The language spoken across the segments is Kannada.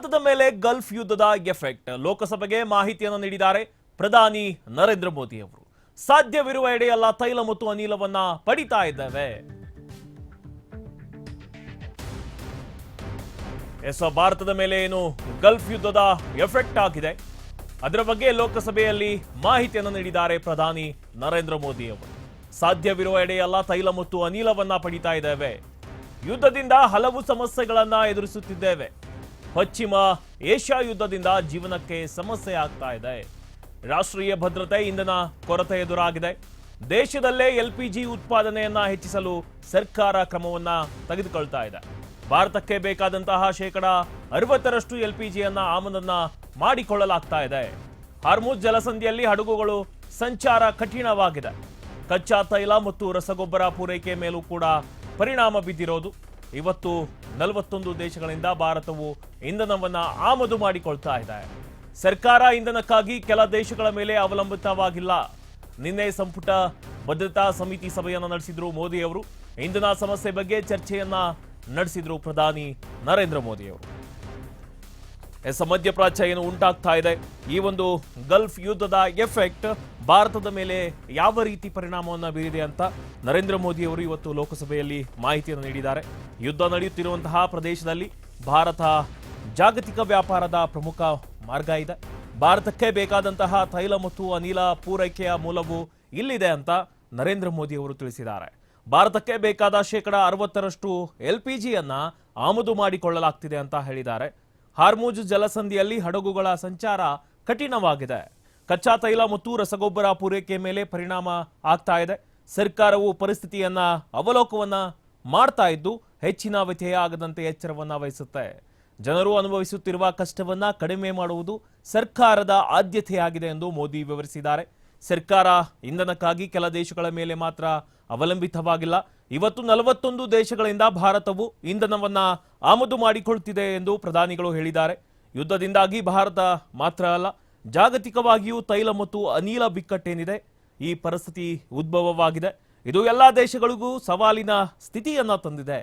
ಭಾರತದ ಮೇಲೆ ಗಲ್ಫ್ ಯುದ್ಧದ ಎಫೆಕ್ಟ್ ಲೋಕಸಭೆಗೆ ಮಾಹಿತಿಯನ್ನು ನೀಡಿದ್ದಾರೆ ಪ್ರಧಾನಿ ನರೇಂದ್ರ ಮೋದಿ ಅವರು. ಸಾಧ್ಯವಿರುವ ಎಡೆಯಲ್ಲ ತೈಲ ಮತ್ತು ಅನಿಲವನ್ನ ಪಡಿತಾ ಇದ್ದೇವೆ. ಭಾರತದ ಮೇಲೆ ಏನು ಗಲ್ಫ್ ಯುದ್ಧದ ಎಫೆಕ್ಟ್ ಆಗಿದೆ ಅದರ ಬಗ್ಗೆ ಲೋಕಸಭೆಯಲ್ಲಿ ಮಾಹಿತಿಯನ್ನು ನೀಡಿದ್ದಾರೆ ಪ್ರಧಾನಿ ನರೇಂದ್ರ ಮೋದಿ ಅವರು. ಸಾಧ್ಯವಿರುವ ಎಡೆಯಲ್ಲ ತೈಲ ಮತ್ತು ಅನಿಲವನ್ನ ಪಡಿತಾ ಇದ್ದೇವೆ. ಯುದ್ಧದಿಂದ ಹಲವು ಸಮಸ್ಯೆಗಳನ್ನ ಎದುರಿಸುತ್ತಿದ್ದೇವೆ. ಪಶ್ಚಿಮ ಏಷ್ಯಾ ಯುದ್ಧದಿಂದ ಜೀವನಕ್ಕೆ ಸಮಸ್ಯೆ ಆಗ್ತಾ ಇದೆ. ರಾಷ್ಟ್ರೀಯ ಭದ್ರತೆ ಇಂಧನ ಕೊರತೆ ಎದುರಾಗಿದೆ. ದೇಶದಲ್ಲೇ ಎಲ್ಪಿಜಿ ಉತ್ಪಾದನೆಯನ್ನ ಹೆಚ್ಚಿಸಲು ಸರ್ಕಾರ ಕ್ರಮವನ್ನ ತೆಗೆದುಕೊಳ್ತಾ ಇದೆ. ಭಾರತಕ್ಕೆ ಬೇಕಾದಂತಹ 60% ಎಲ್ಪಿಜಿಯನ್ನ ಆಮದನ್ನ ಮಾಡಿಕೊಳ್ಳಲಾಗ್ತಾ ಇದೆ. ಹಾರ್ಮುಜ್ ಜಲಸಂಧಿಯಲ್ಲಿ ಹಡಗುಗಳು ಸಂಚಾರ ಕಠಿಣವಾಗಿದೆ. ಕಚ್ಚಾ ತೈಲ ಮತ್ತು ರಸಗೊಬ್ಬರ ಪೂರೈಕೆ ಮೇಲೂ ಕೂಡ ಪರಿಣಾಮ ಬಿದ್ದಿರೋದು. ಇವತ್ತು 41 ದೇಶಗಳಿಂದ ಭಾರತವು ಇಂಧನವನ್ನ ಆಮದು ಮಾಡಿಕೊಳ್ತಾ ಇದೆ. ಸರ್ಕಾರ ಇಂಧನಕ್ಕಾಗಿ ಕೆಲ ದೇಶಗಳ ಮೇಲೆ ಅವಲಂಬಿತವಾಗಿಲ್ಲ. ನಿನ್ನೆ ಸಂಪುಟ ಭದ್ರತಾ ಸಮಿತಿ ಸಭೆಯನ್ನು ನಡೆಸಿದ್ರು ಮೋದಿ ಅವರು. ಇಂಧನ ಸಮಸ್ಯೆ ಬಗ್ಗೆ ಚರ್ಚೆಯನ್ನ ನಡೆಸಿದ್ರು ಪ್ರಧಾನಿ ನರೇಂದ್ರ ಮೋದಿ ಅವರು. ಮಧ್ಯಪ್ರಾಚ್ಯ ಏನು ಉಂಟಾಗ್ತಾ ಇದೆ, ಈ ಒಂದು ಗಲ್ಫ್ ಯುದ್ಧದ ಎಫೆಕ್ಟ್ ಭಾರತದ ಮೇಲೆ ಯಾವ ರೀತಿ ಪರಿಣಾಮವನ್ನು ಬೀರಿದೆ ಅಂತ ನರೇಂದ್ರ ಮೋದಿ ಅವರು ಇವತ್ತು ಲೋಕಸಭೆಯಲ್ಲಿ ಮಾಹಿತಿಯನ್ನು ನೀಡಿದ್ದಾರೆ. ಯುದ್ಧ ನಡೆಯುತ್ತಿರುವಂತಹ ಪ್ರದೇಶದಲ್ಲಿ ಭಾರತ ಜಾಗತಿಕ ವ್ಯಾಪಾರದ ಪ್ರಮುಖ ಮಾರ್ಗ ಇದೆ. ಭಾರತಕ್ಕೆ ಬೇಕಾದಂತಹ ತೈಲ ಮತ್ತು ಅನಿಲ ಪೂರೈಕೆಯ ಮೂಲವು ಇಲ್ಲಿದೆ ಅಂತ ನರೇಂದ್ರ ಮೋದಿ ಅವರು ತಿಳಿಸಿದ್ದಾರೆ. ಭಾರತಕ್ಕೆ ಬೇಕಾದ 60% ಎಲ್ಪಿಜಿಯನ್ನ ಆಮದು ಮಾಡಿಕೊಳ್ಳಲಾಗ್ತಿದೆ ಅಂತ ಹೇಳಿದ್ದಾರೆ. ಹಾರ್ಮುಜ್ ಜಲಸಂಧಿಯಲ್ಲಿ ಹಡಗುಗಳ ಸಂಚಾರ ಕಠಿಣವಾಗಿದೆ. ಕಚ್ಚಾ ತೈಲ ಮತ್ತು ರಸಗೊಬ್ಬರ ಪೂರೈಕೆ ಮೇಲೆ ಪರಿಣಾಮ ಆಗ್ತಾ ಇದೆ. ಸರ್ಕಾರವು ಪರಿಸ್ಥಿತಿಯನ್ನ ಅವಲೋಕವನ್ನ ಮಾಡ್ತಾ ಇದ್ದು ಹೆಚ್ಚಿನ ವ್ಯತ್ಯಯ ಆಗದಂತೆ ಎಚ್ಚರವನ್ನ ವಹಿಸುತ್ತೆ. ಜನರು ಅನುಭವಿಸುತ್ತಿರುವ ಕಷ್ಟವನ್ನ ಕಡಿಮೆ ಮಾಡುವುದು ಸರ್ಕಾರದ ಆದ್ಯತೆಯಾಗಿದೆ ಎಂದು ಮೋದಿ ವಿವರಿಸಿದ್ದಾರೆ. ಸರ್ಕಾರ ಇಂಧನಕ್ಕಾಗಿ ಕೆಲ ದೇಶಗಳ ಮೇಲೆ ಮಾತ್ರ ಅವಲಂಬಿತವಾಗಿಲ್ಲ. ಇವತ್ತು 41 ದೇಶಗಳಿಂದ ಭಾರತವು ಇಂಧನವನ್ನ ಆಮದು ಮಾಡಿಕೊಳ್ತಿದೆ ಎಂದು ಪ್ರಧಾನಿಗಳು ಹೇಳಿದ್ದಾರೆ. ಯುದ್ಧದಿಂದಾಗಿ ಭಾರತ ಮಾತ್ರ ಅಲ್ಲ, ಜಾಗತಿಕವಾಗಿಯೂ ತೈಲ ಮತ್ತು ಅನಿಲ ಬಿಕ್ಕಟ್ಟೇನಿದೆ, ಈ ಪರಿಸ್ಥಿತಿ ಉದ್ಭವವಾಗಿದೆ. ಇದು ಎಲ್ಲಾ ದೇಶಗಳಿಗೂ ಸವಾಲಿನ ಸ್ಥಿತಿಯನ್ನ ತಂದಿದೆ.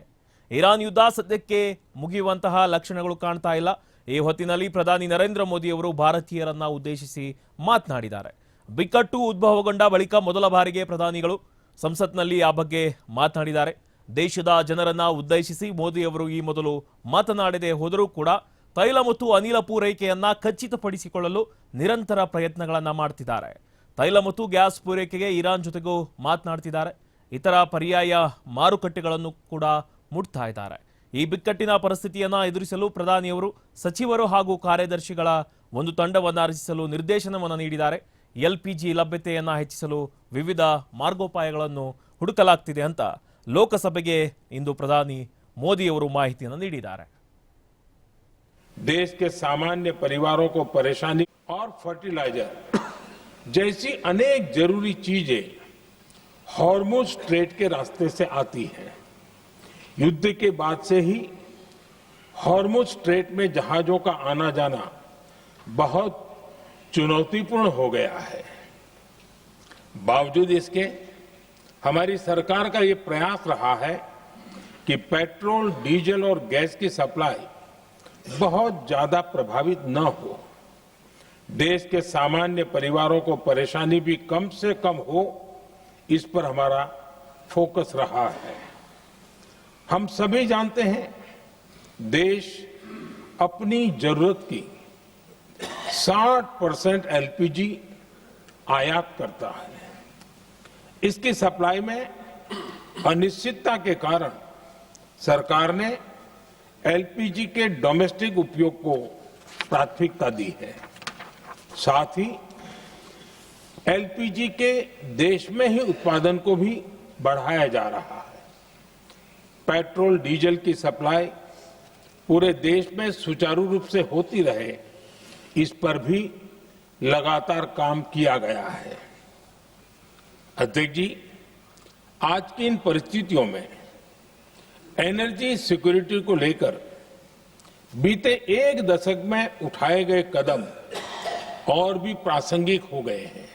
ಇರಾನ್ ಯುದ್ಧ ಸದ್ಯಕ್ಕೆ ಮುಗಿಯುವಂತಹ ಲಕ್ಷಣಗಳು ಕಾಣ್ತಾ ಇಲ್ಲ. ಈ ಹೊತ್ತಿನಲ್ಲಿ ಪ್ರಧಾನಿ ನರೇಂದ್ರ ಮೋದಿ ಅವರು ಭಾರತೀಯರನ್ನ ಉದ್ದೇಶಿಸಿ ಮಾತನಾಡಿದ್ದಾರೆ. ಬಿಕ್ಕಟ್ಟು ಉದ್ಭವಗೊಂಡ ಬಳಿಕ ಮೊದಲ ಬಾರಿಗೆ ಪ್ರಧಾನಿಗಳು ಸಂಸತ್ನಲ್ಲಿ ಆ ಬಗ್ಗೆ ಮಾತನಾಡಿದ್ದಾರೆ. ದೇಶದ ಜನರನ್ನ ಉದ್ದೇಶಿಸಿ ಮೋದಿ ಅವರು ಈ ಮೊದಲು ಮಾತನಾಡದೆ ಹೋದರೂ ಕೂಡ ತೈಲ ಮತ್ತು ಅನಿಲ ಪೂರೈಕೆಯನ್ನ ಖಚಿತಪಡಿಸಿಕೊಳ್ಳಲು ನಿರಂತರ ಪ್ರಯತ್ನಗಳನ್ನ ಮಾಡ್ತಿದ್ದಾರೆ. ತೈಲ ಮತ್ತು ಗ್ಯಾಸ್ ಪೂರೈಕೆಗೆ ಇರಾನ್ ಜೊತೆಗೂ ಮಾತನಾಡ್ತಿದ್ದಾರೆ. ಇತರ ಪರ್ಯಾಯ ಮಾರುಕಟ್ಟೆಗಳನ್ನು ಕೂಡ ಮುಟ್ತಾ ಇದ್ದಾರೆ. ಈ ಬಿಕ್ಕಟ್ಟಿನ ಪರಿಸ್ಥಿತಿಯನ್ನ ಎದುರಿಸಲು ಪ್ರಧಾನಿಯವರು ಸಚಿವರು ಹಾಗೂ ಕಾರ್ಯದರ್ಶಿಗಳ ಒಂದು ತಂಡವನ್ನು ರಚಿಸಲು ನಿರ್ದೇಶನವನ್ನು ನೀಡಿದ್ದಾರೆ. ಎಲ್ಪಿಜಿ ಲಭ್ಯತೆಯನ್ನ ಹೆಚ್ಚಿಸಲು ವಿವಿಧ ಮಾರ್ಗೋಪಾಯಗಳನ್ನು ಹುಡುಕಲಾಗ್ತಿದೆ ಅಂತ ಲೋಕಸಭೆಗೆ ಇಂದು ಪ್ರಧಾನಿ ಮೋದಿ ಅವರು ಮಾಹಿತಿಯನ್ನು ನೀಡಿದ್ದಾರೆ. देश के सामान्य परिवारों को परेशानी और फर्टिलाइजर जैसी अनेक जरूरी चीजें हॉर्मुज स्ट्रेट के रास्ते से आती हैं। युद्ध के बाद से ही हॉर्मुज स्ट्रेट में जहाजों का आना जाना बहुत चुनौतीपूर्ण हो गया है। बावजूद इसके हमारी सरकार का ये प्रयास रहा है कि पेट्रोल, डीजल और गैस की सप्लाई बहुत ज्यादा प्रभावित न हो। देश के सामान्य परिवारों को परेशानी भी कम से कम हो, इस पर हमारा फोकस रहा है। हम सभी जानते हैं देश अपनी जरूरत की 60% एलपीजी आयात करता है। इसकी सप्लाई में अनिश्चितता के कारण सरकार ने एलपीजी के डोमेस्टिक उपयोग को प्राथमिकता दी है। साथ ही एलपीजी के देश में ही उत्पादन को भी बढ़ाया जा रहा है। पेट्रोल, डीजल की सप्लाई पूरे देश में सुचारू रूप से होती रहे, इस पर भी लगातार काम किया गया है। अध्यक्ष जी, आज की इन परिस्थितियों में एनर्जी सिक्योरिटी को लेकर बीते 1 दशक में उठाए गए कदम और भी प्रासंगिक हो गए हैं।